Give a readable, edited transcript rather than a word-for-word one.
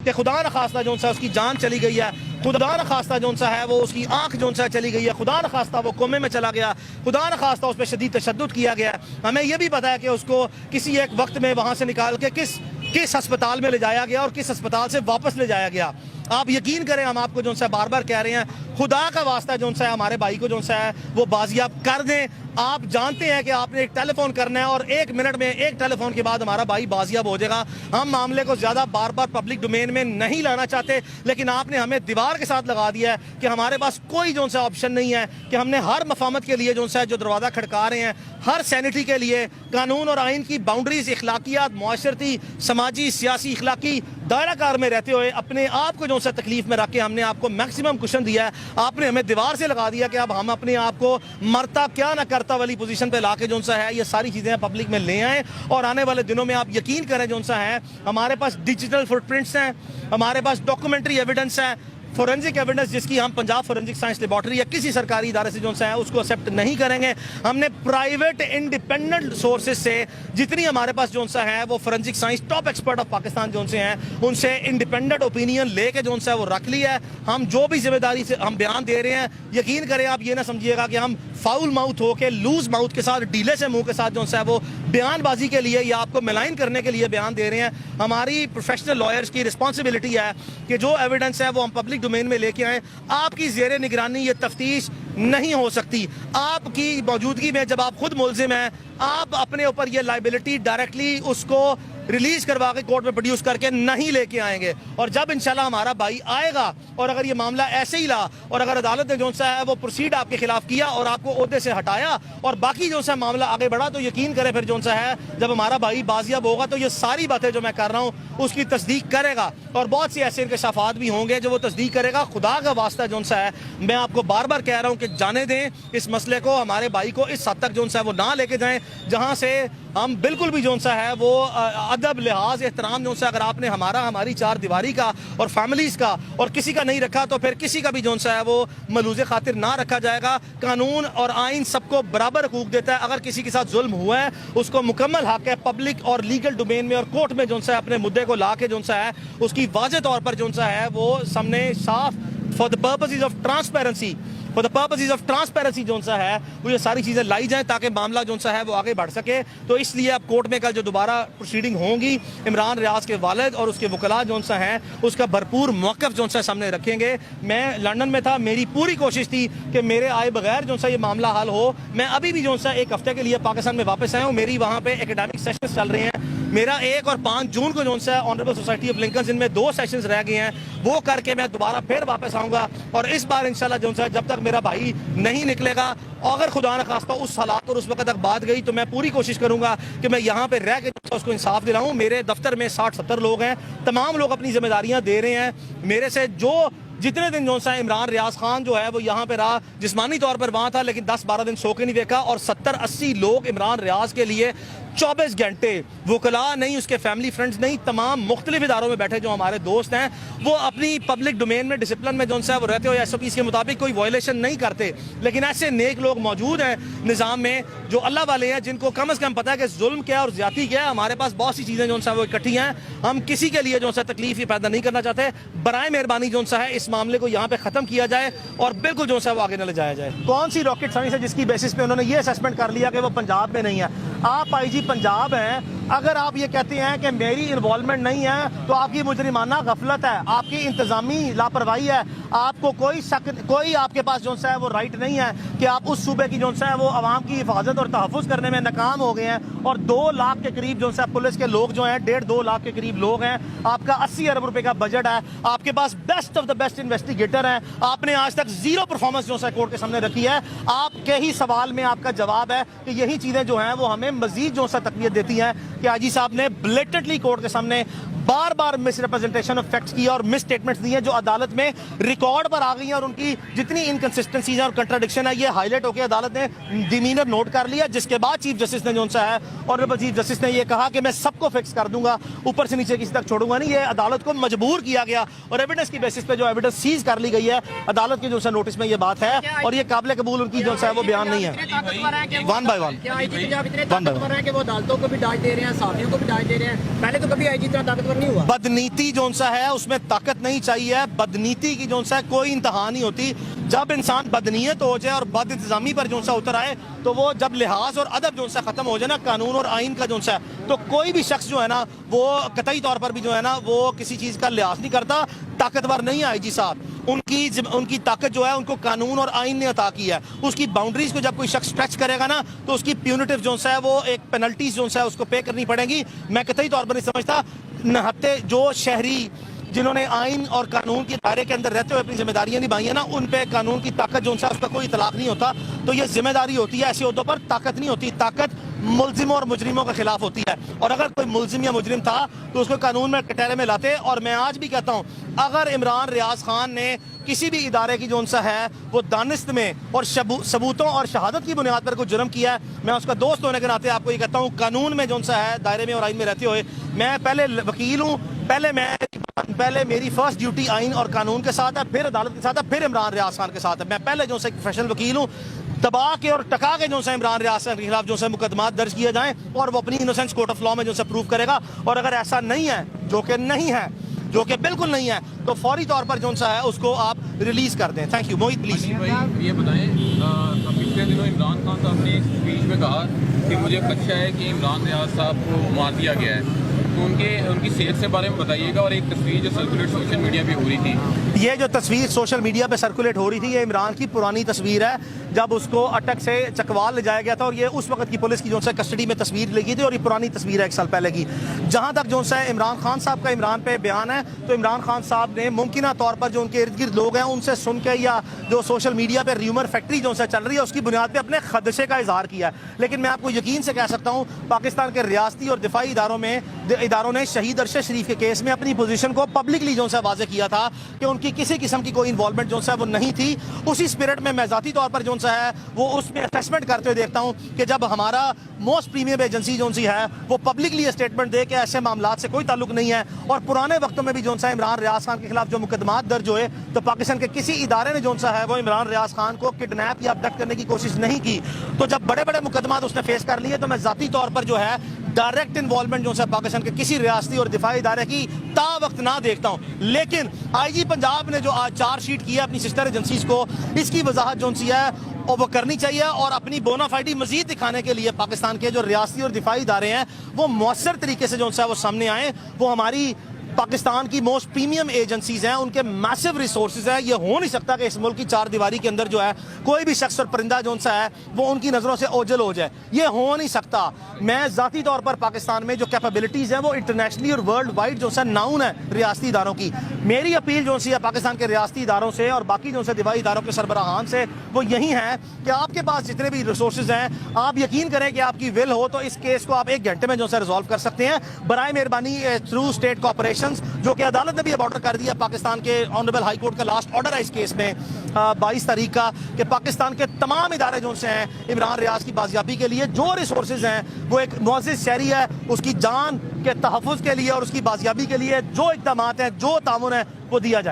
कि खुदा न खास्ता जो सा उसकी जान चली गई है, खुदा न खास्ता जो सा है वो उसकी आंख जो सा चली गई है, खुदा न खास्ता वो कोमे में चला गया, खुदा न खास्ता उस पर शदीद तशद्दुद किया गया। हमें यह भी पता है कि उसको किसी एक वक्त में वहाँ से निकाल के किस अस्पताल में ले जाया गया और किस अस्पताल से वापस ले जाया गया। आप यकीन करें, हम आपको जो सा बार बार कह रहे हैं, खुदा का वास्ता जो सा है हमारे भाई को जो सा है वो बाजियाब कर दें। आप जानते हैं कि आपने एक टेलीफोन करना है और 1 मिनट में एक टेलीफोन के बाद हमारा भाई बाजियाब हो जाएगा। हम मामले को ज़्यादा बार बार पब्लिक डोमेन में नहीं लाना चाहते, लेकिन आपने हमें दीवार के साथ लगा दिया है कि हमारे पास कोई जो सा ऑप्शन नहीं है कि हमने हर मफामत के लिए जो सा जो दरवाज़ा खड़का रहे हैं, हर सैनिटी के लिए कानून और आइन की बाउंड्रीज, इखलाकियात, मुआशरती, समाजी, सियासी, इखलाकी दायरा कार में रहते हुए अपने आप को जो सा तकलीफ में रख के हमने आपको मैक्सिमम कुशन दिया है। आपने हमें दीवार से लगा दिया कि अब हम अपने आप को मरता क्या ना करता वाली पोजीशन पे लाके जो सा है ये सारी चीज़ें पब्लिक में ले आए। और आने वाले दिनों में आप यकीन करें जो सा है हमारे पास डिजिटल फुटप्रिंट्स हैं, हमारे पास डॉक्यूमेंट्री एविडेंस है, फोरेंसिक एविडेंस जिसकी हम पंजाब फोरेंसिक साइंस लेबॉर्ट्री या किसी सरकारी इदारे से जो सा है उसको एक्सेप्ट नहीं करेंगे। हमने प्राइवेट इंडिपेंडेंट सोर्सेज से जितनी हमारे पास जो सा है वो forensic science top expert of Pakistan जो से हैं उनसे इंडिपेंडेंट ओपिनियन लेके जो सा है वो रख लिया है। हम जो भी जिम्मेदारी से हम बयान दे रहे हैं, यकीन करें आप ये ना समझिएगा कि हम फाउल माउथ होके लूज माउथ के साथ, ढीले से मुंह के साथ जो सा है वो बयानबाजी के लिए या आपको मिलाइन करने के लिए बयान दे रहे हैं। हमारी प्रोफेशनल लॉयर्स की रिस्पॉन्सिबिलिटी है कि जो एविडेंस है वो हम पब्लिक डोमेन में लेके आए। आपकी ज़ेरे निगरानी ये तफ्तीश नहीं हो सकती। आपकी मौजूदगी में जब आप खुद मुलजिम हैं, आप अपने ऊपर ये लाइबिलिटी डायरेक्टली उसको रिलीज करवा के कोर्ट में प्रोड्यूस करके नहीं लेके आएंगे। और जब इंशाल्लाह हमारा भाई आएगा और अगर ये मामला ऐसे ही ला और अगर अदालत ने जो सा है वो प्रोसीड आपके खिलाफ किया और आपको ओहदे से हटाया और बाकी जो सा मामला आगे बढ़ा, तो यकीन करें फिर जो सा है जब हमारा भाई बाजियाब होगा तो ये सारी बातें जो मैं कर रहा हूँ उसकी तस्दीक करेगा। और बहुत सी ऐसे इंकशाफात भी होंगे जो वो तस्दीक करेगा। खुदा का वास्ता जो सा है मैं आपको बार बार कह रहा हूँ कि जाने दें इस मसले को, हमारे भाई को इस हद तक जो सा है वो ना लेके जाएं जहाँ से हम बिल्कुल भी जो सा है वो अदब, लिहाज, एहतराम जो सा अगर आपने हमारी चार दीवारी का और फैमिलीज का और किसी का नहीं रखा तो फिर किसी का भी जो सा है वो मलूज़े खातिर ना रखा जाएगा। कानून और आइन सबको बराबर हकूक देता है। अगर किसी के साथ जुल्म हुआ है उसको मुकम्मल हक है पब्लिक और लीगल डोमेन में और कोर्ट में जो सा है अपने मुद्दे को ला के जो सा है उसकी वाज़ेह तौर पर जो सा है वो सामने साफ for the purposes of transparency जो सा है वो ये सारी चीज़ें लाई जाएं ताकि मामला जो सा है वो आगे बढ़ सके। तो इसलिए अब कोर्ट में कल जो दोबारा प्रोसीडिंग होंगी, इमरान रियाज के वालिद और उसके वकला जो सा हैं उसका भरपूर मौक़िफ़ जो सा सामने रखेंगे। मैं लंदन में था, मेरी पूरी कोशिश थी कि मेरे आए बगैर जो सा ये मामला हल हो। मैं अभी भी जो सा 1 हफ्ते के लिए पाकिस्तान में वापस आया हूँ। मेरी वहाँ पर एकेडमिक सेशंस चल रहे हैं। मेरा 1 और 5 जून को जो सा ऑनरेबल सोसाइटी ऑफ लिंकन जिनमें 2 सेशंस रह गए हैं वो करके मैं दोबारा फिर वापस आऊँगा। और इस बार इंशाल्लाह जो सा जब तक मेरा भाई नहीं निकलेगा, अगर खुदा न खास्ता उस हालात और उस वक्त तक बात गई, तो मैं पूरी कोशिश करूंगा कि मैं यहाँ पे रह के उसको इंसाफ दिलाऊं। मेरे दफ्तर में 60-70 लोग हैं, तमाम लोग अपनी जिम्मेदारियां दे रहे हैं। मेरे से जो जितने दिन जो सा इमरान रियाज खान जो है वो यहाँ पे रहा, जिस्मानी तौर पर वहाँ था लेकिन 10-12 दिन सो के नहीं देखा। और 70-80 लोग इमरान रियाज के लिए 24 घंटे, वकला नहीं, उसके फैमिली फ्रेंड्स नहीं, तमाम मुख्तलिफ इदारों में बैठे जो हमारे दोस्त हैं वो अपनी पब्लिक डोमेन में डिसिप्लिन में जो सा वो रहते हो SOPs के मुताबिक कोई वायलेशन नहीं करते। लेकिन ऐसे नेक लोग मौजूद हैं निज़ाम में जो अल्लाह वाले हैं, जिनको कम अज़ कम पता है कि जुल्म क्या और ज़्यादती क्या है। हमारे पास बहुत सी चीज़ें जो सा वो इकट्ठी हैं, हम किसी के लिए जो सा तकलीफ ही पैदा नहीं करना चाहते। बराए मेहरबानी जो सा है इस मामले को यहाँ पे ख़त्म किया जाए और बिल्कुल जो सा वो आगे न ले जाया जाए। कौन सी रॉकेट साइंस है जिसकी बेसिस पे उन्होंने ये असेसमेंट कर लिया कि वो पंजाब में नहीं है? आप IG पंजाब हैं, अगर आप ये कहते हैं कि मेरी इन्वॉल्वमेंट नहीं है तो आपकी मुजरिमाना गफलत है, आपकी इंतजामी लापरवाही है। आपको कोई आपके पास जो सा है वो राइट नहीं है कि आप उस सूबे की जो सा है वो आवाम की हिफाजत और तहफ़्फ़ुज़ करने में नाकाम हो गए हैं। और 2 लाख के करीब जो सा पुलिस के लोग जो हैं, 1.5-2 लाख के करीब लोग हैं। आपका 80 अरब रुपए का बजट है, आपके पास best of the best investigator हैं। आपने आज तक 0 परफॉर्मेंस जो सा कोर्ट के सामने रखी है। आपके ही सवाल में आपका जवाब है कि यही चीज़ें जो हैं वो हमें मजीद जो सा तक़वियत देती हैं कि IG साहब ने ब्लेटेंटली कोर्ट के सामने बार बार मिस रिप्रेजेंटेशन ऑफ फैक्ट्स की और मिस स्टेटमेंट्स दी हैं जो अदालत में रिकॉर्ड पर आ गई हैं। और उनकी जितनी इनकंसिस्टेंसीज और कंट्राडिक्शन है ये हाईलाइट होकर अदालत ने डिमीनर नोट कर लिया, जिसके बाद चीफ जस्टिस ने जो सा है ऑनरेबल चीफ जस्टिस ने ये कहा कि मैं सबको फिक्स कर दूंगा, ऊपर से नीचे किसी तक छोड़ूंगा नहीं। ये अदालत को मजबूर किया गया और एविडेंस की बेसिस पे जो एविडेंस सीज कर ली गई है अदालत के जो सा नोटिस में ये बात है और ये काबिल कबूल उनकी जो सा है वो बयान नहीं है। वन बाय वन वो अदालतों को भी डांट दे रहे हैं, साथियों को भी डांट दे रहे हैं। पहले तो कभी IG इतना ताकतवर नहीं हुआ। बदनीति जो सा है उसमें ताकत नहीं चाहिए। बदनीति की जो सा है कोई इंतहा नहीं होती। जब इंसान बदनीयत हो जाए और बद इंतजामी पर जो सा उतर आए, तो वो जब लिहाज और अदब जो सा खत्म हो जाए ना, कानून और आइन का जो सा है, तो कोई भी शख्स जो है ना वो कतई तौर पर भी जो है ना वो किसी चीज़ का लिहाज नहीं करता। ताकतवर नहीं है आईजी साहब, उनकी ताकत जो है उनको कानून और आइन ने अता की है। उसकी बाउंड्रीज को जब कोई शख्स स्ट्रेच करेगा ना, तो उसकी प्यूनिटिव जो है वो एक पेनल्टीज जो है उसको पे करनी पड़ेगी। मैं कतई तौर पर नहीं समझता नहत्ते जो शहरी जिन्होंने आइन और कानून के दायरे के अंदर रहते हुए अपनी जिम्मेदारियां निभाई है ना, उन पे कानून की ताकत जो है उसका कोई इतलाक नहीं होता। तो ये जिम्मेदारी होती है, ऐसे उहदों पर ताकत नहीं होती। ताकत मुल्जिमों और मुजरिमों के खिलाफ होती है, और अगर कोई मुल्जिम या मुजरिम था तो उसको कानून में कटहरे में लाते। और मैं आज भी कहता हूँ, अगर इमरान रियाज खान ने किसी भी इदारे की जो सा है वो दानिस्त में और सबूतों और शहादत की बुनियाद पर कोई जुर्म किया है, मैं उसका दोस्त होने के नाते आपको ये कहता हूँ, कानून में जो सा है दायरे में और आइन में रहते हुए, मैं पहले वकील हूँ, पहले मेरी फर्स्ट ड्यूटी आइन और कानून के साथ है, फिर अदालत के साथ है, फिर इमरान रियाज खान के साथ है। मैं पहले जो सा प्रोफेशनल वकील हूँ। दबा के और टका के जो सा इमरान रियाज खान के खिलाफ जो सा मुकदमा दर्ज किए जाएं और वो अपनी इनोसेंस कोर्ट ऑफ लॉ में जो सा प्रूव करेगा। और अगर ऐसा नहीं है, जो कि नहीं है, जो कि बिल्कुल नहीं है, तो फौरी तौर पर जो सा है उसको आप रिलीज कर दें। Thank you. Mohit please. भाई ये बताएं, पिछले दिनों इमरान खान साहब ने एक स्पीच में कहा कि मुझे खदशा है कि इमरान रियाज साहब को मार दिया गया है, तो उनकी सेहत से बारे में बताइएगा। और एक तस्वीर जो सर्कुलेट सोशल मीडिया पे हो रही थी, ये जो तस्वीर सोशल मीडिया पे सर्कुलेट हो रही थी, ये इमरान की पुरानी तस्वीर है, जब उसको अटक से चकवाल ले जाया गया था। और ये उस वक्त की पुलिस की जो है कस्टडी में तस्वीर लगी थी, और ये पुरानी तस्वीर है 1 साल पहले की। जहां तक जो है इमरान खान साहब का इमरान पे बयान है, तो इमरान खान साहब ने मुमकिन तौर पर जो उनके इर्द गिर्द लोग हैं उनसे सुन के, या जो सोशल मीडिया पे र्यूमर फैक्ट्री जो है चल रही है, उसकी बुनियाद पर अपने खदशे का इजहार किया है। लेकिन मैं आपको यकीन से कह सकता हूँ, पाकिस्तान के रियासती और दिफाई इदारों ने शहीद अरशद शरीफ के केस में अपनी पोजीशन को पब्लिकली जो है वाजे किया था कि उनकी किसी किस्म की कोई इन्वॉल्वमेंट जो है वो नहीं थी। उसी स्पिरिट में मैं जाती तौर पर जो है वो उसमें असेसमेंट करते हुए देखता हूँ कि जब हमारा मोस्ट प्रीमियम एजेंसी जो है वो पब्लिकली स्टेटमेंट दे के ऐसे मामला से कोई ताल्लुक नहीं है, और पुराने वक्तों में भी जो है इमरान रियाज खान के खिलाफ जो मुकदमात दर्ज हुए, तो पाकिस्तान के किसी इदारे ने जो है वो इमरान रियाज खान को किडनैप या अबडक्ट करने की कोशिश नहीं की। तो जब बड़े बड़े मुकदमात उसने फेस कर लिए, तो मैं जाती तौर पर जो है डायरेक्ट इन्वॉल्वमेंट जो है पाकिस्तान के किसी रियासती और दिफाई इदारे की ता वक्त ना देखता हूं। लेकिन आईजी पंजाब ने जो आज चार्जशीट किया अपनी सिस्टर एजेंसीज को, इसकी वजाहत जो है और वो करनी चाहिए, और अपनी बोनाफाइडी मजीद दिखाने के लिए पाकिस्तान के जो रियासती और दिफाई इदारे हैं वो मौसर तरीके से जो है वो सामने आए। वो हमारी पाकिस्तान की मोस्ट प्रीमियम एजेंसीज हैं, उनके मैसिव रिसोर्सेज हैं। ये हो नहीं सकता कि इस मुल्क की चार दीवारी के अंदर जो है कोई भी शख्स और परिंदा जो सा है वो उनकी नज़रों से ओझल हो जाए। ये हो नहीं सकता। मैं ज़ाती तौर पर पाकिस्तान में जो कैपेबिलिटीज़ हैं वो इंटरनेशनली और वर्ल्ड वाइड जो है नाउन है रियासती इदारों की। मेरी अपील जो सी है पाकिस्तान के रियासती इदारों से और बाकी जो से दिफाई इदारों के सरबराहान से वो यही है कि आपके पास जितने भी रिसोर्सेज हैं, आप यकीन करें कि आपकी विल हो तो इस केस को आप 1 घंटे में जो है रिजॉल्व कर सकते हैं। बराए मेहरबानी थ्रू स्टेट कॉपरेशन, जो कि अदालत ने भी अब ऑर्डर कर दिया, पाकिस्तान के ऑनरेबल हाई कोर्ट का लास्ट ऑर्डर है इस केस में 22 तारीख का, कि पाकिस्तान के तमाम इदारे जो से हैं इमरान रियाज की बाजियाबी के लिए जो रिसोर्सेज हैं वो एक मुअज़्ज़िज़ शहरी है उसकी जान के तहफ़्फ़ुज़ के लिए और उसकी बाजियाबी के लिए जो इक़दामात हैं, जो तामुन है वो दिया जाए।